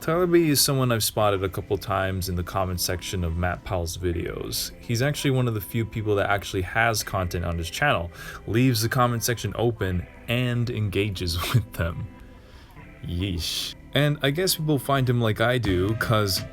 Tyler B is someone I've spotted a couple times in the comment section of Matt Powell's videos. He's actually one of the few people that actually has content on his channel, leaves the comment section open, and engages with them. Yeesh. And I guess people find him like I do, cause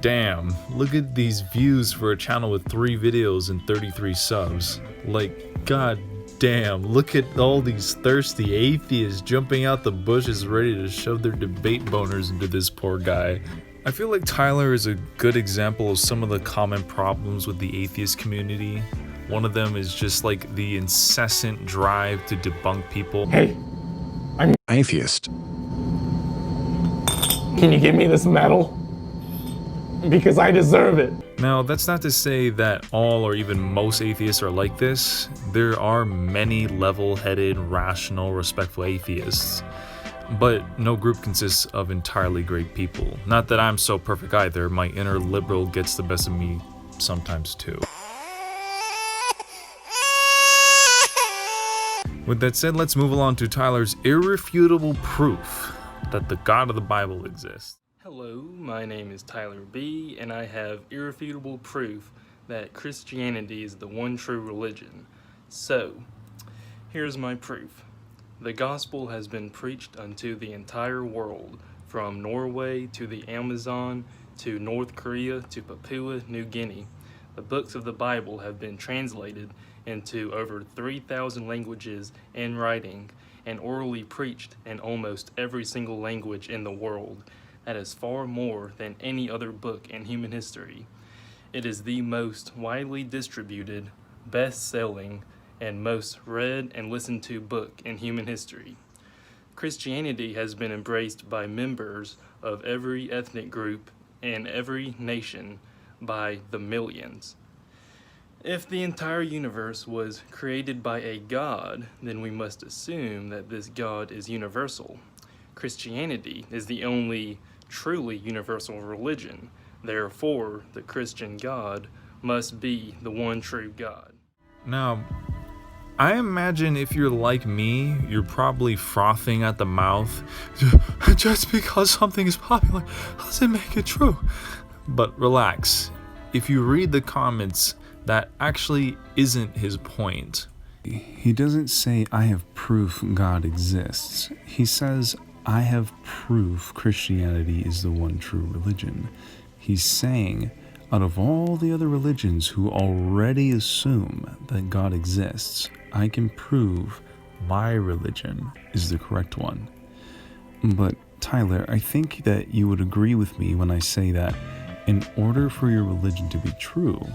damn, look at these views for a channel with 3 videos and 33 subs. Like, god damn, look at all these thirsty atheists jumping out the bushes ready to shove their debate boners into this poor guy. I feel like Tyler is a good example of some of the common problems with the atheist community. One of them is just like the incessant drive to debunk people. Hey, I'm atheist. Can you give me this medal? Because I deserve it. Now, that's not to say that all or even most atheists are like this. There are many level-headed, rational, respectful atheists. But no group consists of entirely great people. Not that I'm so perfect either. My inner liberal gets the best of me sometimes too. With that said, let's move along to Tyler's irrefutable proof that the God of the Bible exists. Hello, my name is Tyler B, and I have irrefutable proof that Christianity is the one true religion. So, here's my proof. The gospel has been preached unto the entire world, from Norway to the Amazon, to North Korea, to Papua New Guinea. The books of the Bible have been translated into over 3,000 languages in writing, and orally preached in almost every single language in the world. That is far more than any other book in human history. It is the most widely distributed, best-selling, and most read and listened to book in human history. Christianity has been embraced by members of every ethnic group and every nation by the millions. If the entire universe was created by a God, then we must assume that this God is universal. Christianity is the only truly universal religion. Therefore, the Christian God must be the one true God. Now, I imagine if you're like me, you're probably frothing at the mouth. Just because something is popular doesn't make it true. But relax. If you read the comments, that actually isn't his point. He doesn't say, I have proof God exists. He says, I have proof Christianity is the one true religion. He's saying, out of all the other religions who already assume that God exists, I can prove my religion is the correct one. But Tyler, I think that you would agree with me when I say that in order for your religion to be true,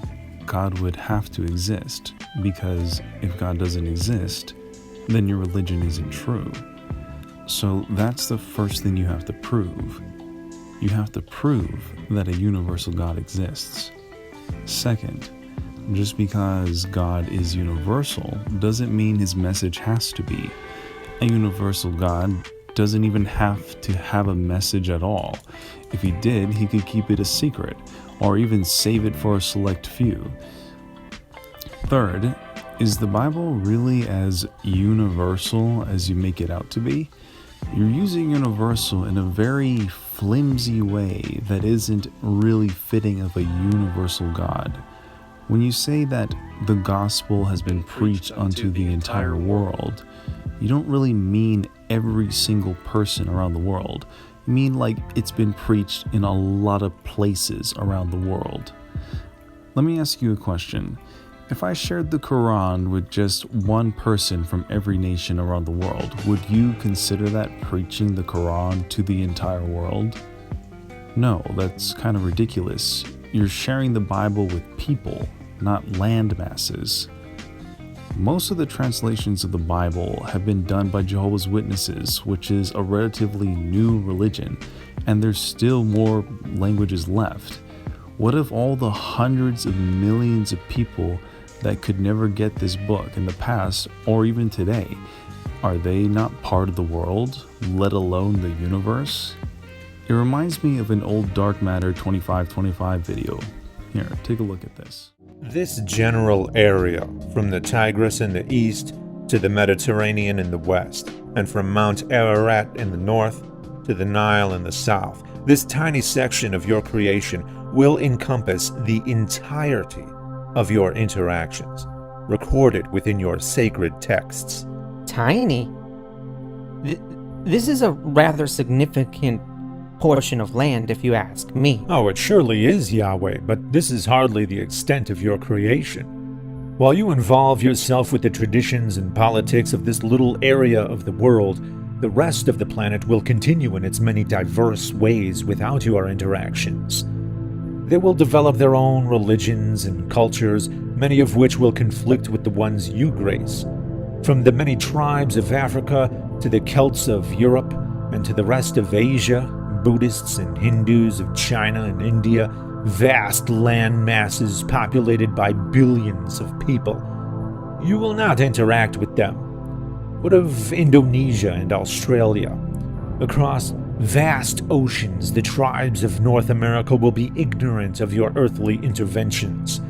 God would have to exist, because if God doesn't exist, then your religion isn't true. So that's the first thing you have to prove. You have to prove that a universal God exists. Second, just because God is universal doesn't mean his message has to be. A universal God doesn't even have to have a message at all. If he did, he could keep it a secret, or even save it for a select few. Third, is the Bible really as universal as you make it out to be? You're using universal in a very flimsy way that isn't really fitting of a universal God. When you say that the gospel has been preached unto the entire world, you don't really mean every single person around the world. You mean like it's been preached in a lot of places around the world. Let me ask you a question. If I shared the Quran with just one person from every nation around the world, would you consider that preaching the Quran to the entire world? No, that's kind of ridiculous. You're sharing the Bible with people, not land masses. Most of the translations of the Bible have been done by Jehovah's Witnesses, which is a relatively new religion, and there's still more languages left. What if all the hundreds of millions of people that could never get this book in the past or even today, are they not part of the world, let alone the universe? It reminds me of an old Dark Matter 2525 video. Here, take a look at this. This general area, from the Tigris in the east to the Mediterranean in the west, and from Mount Ararat in the north to the Nile in the south. This tiny section of your creation will encompass the entirety of your interactions, recorded within your sacred texts. Tiny? This is a rather significant portion of land, if you ask me. Oh, it surely is, Yahweh, but this is hardly the extent of your creation. While you involve yourself with the traditions and politics of this little area of the world, the rest of the planet will continue in its many diverse ways without your interactions. They will develop their own religions and cultures, many of which will conflict with the ones you grace. From the many tribes of Africa to the Celts of Europe and to the rest of Asia, Buddhists and Hindus of China and India, vast land masses populated by billions of people. You will not interact with them. What of Indonesia and Australia? Across vast oceans, the tribes of North America will be ignorant of your earthly interventions,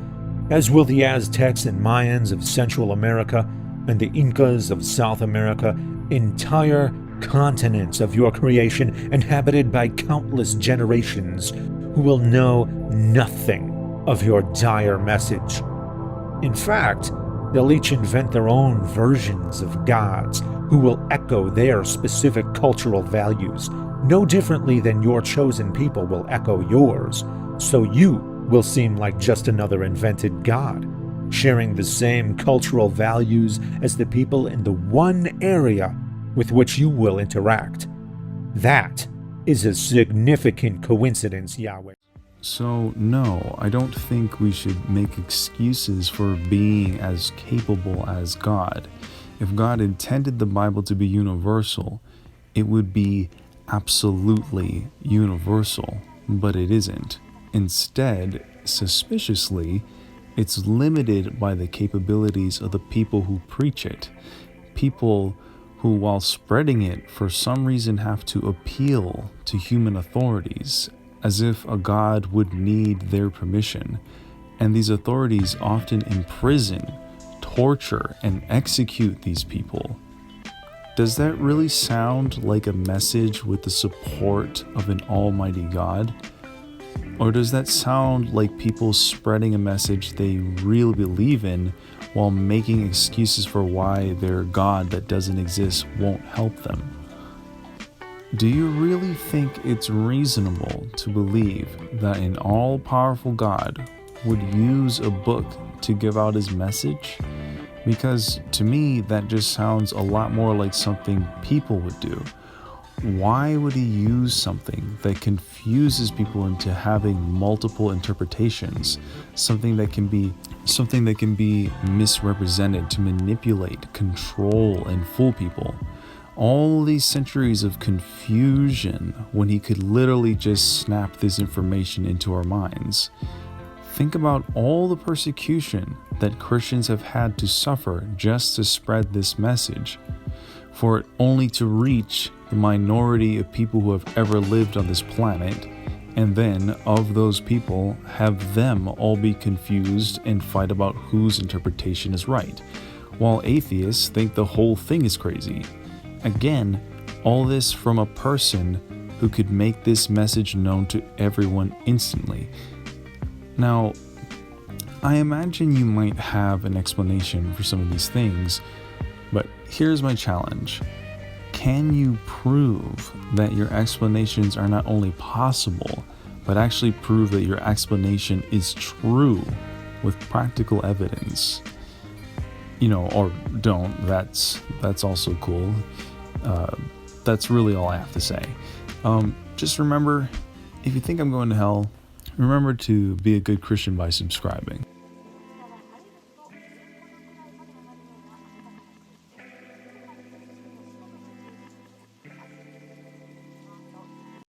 as will the Aztecs and Mayans of Central America and the Incas of South America, entire continents of your creation inhabited by countless generations who will know nothing of your dire message. In fact, they'll each invent their own versions of gods who will echo their specific cultural values, no differently than your chosen people will echo yours, so you will seem like just another invented god, sharing the same cultural values as the people in the one area with which you will interact. That is a significant coincidence, Yahweh. So, no, I don't think we should make excuses for being as capable as God. If God intended the Bible to be universal, it would be absolutely universal, but it isn't. Instead, suspiciously, it's limited by the capabilities of the people who preach it. People who, while spreading it, for some reason have to appeal to human authorities, as if a god would need their permission. And these authorities often imprison, torture, and execute these people. Does that really sound like a message with the support of an almighty God? Or does that sound like people spreading a message they really believe in while making excuses for why their God that doesn't exist won't help them? Do you really think it's reasonable to believe that an all-powerful God would use a book to give out his message? Because to me, that just sounds a lot more like something people would do. Why would he use something that confuses people into having multiple interpretations, something that can be misrepresented to manipulate, control, and fool people? All these centuries of confusion when he could literally just snap this information into our minds. Think about all the persecution that Christians have had to suffer just to spread this message, for it only to reach the minority of people who have ever lived on this planet, and then of those people have them all be confused and fight about whose interpretation is right, while atheists think the whole thing is crazy. Again, all this from a person who could make this message known to everyone instantly. Now, I imagine you might have an explanation for some of these things, but here's my challenge. Can you prove that your explanations are not only possible, but actually prove that your explanation is true with practical evidence? Or don't. That's also cool. That's really all I have to say. Just remember, if you think I'm going to hell, remember to be a good Christian by subscribing.